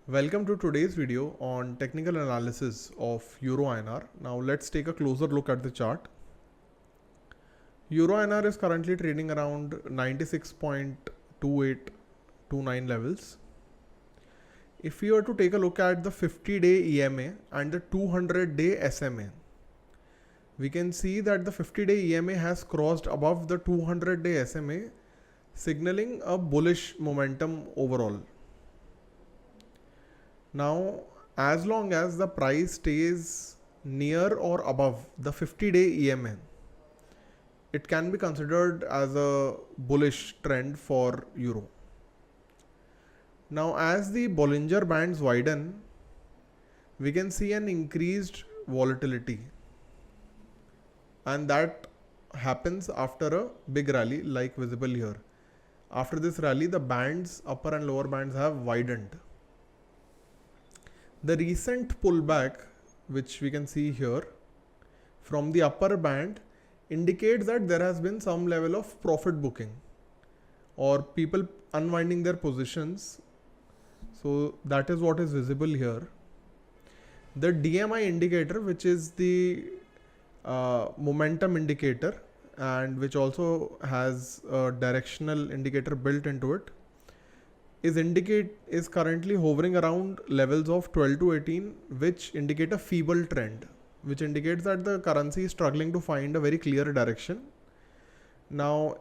Welcome to today's video on technical analysis of Euro INR. Now let's take a closer look at the chart. Euro INR is currently trading around 96.2829 levels. If we were to take a look at the 50-day EMA and the 200-day SMA, we can see that the 50-day EMA has crossed above the 200-day SMA, signaling a bullish momentum overall. Now, as long as the price stays near or above the 50-day EMA, it can be considered as a bullish trend for Euro. Now, as the Bollinger Bands widen, we can see an increased volatility, and that happens after a big rally like visible here. After this rally, the bands, upper and lower bands, have widened. The recent pullback, which we can see here from the upper band, indicates that there has been some level of profit booking or people unwinding their positions. So that is what is visible here. The DMI indicator, which is the momentum indicator and which also has a directional indicator built into it, is currently hovering around levels of 12 to 18, which indicate a feeble trend, which indicates that the currency is struggling to find a very clear direction. Now,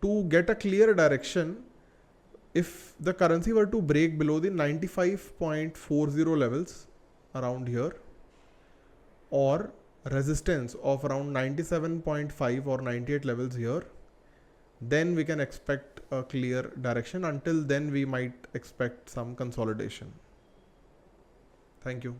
to get a clear direction, if the currency were to break below the 95.40 levels around here, or resistance of around 97.5 or 98 levels here, then we can expect a clear direction. Until then, we might expect some consolidation. Thank you.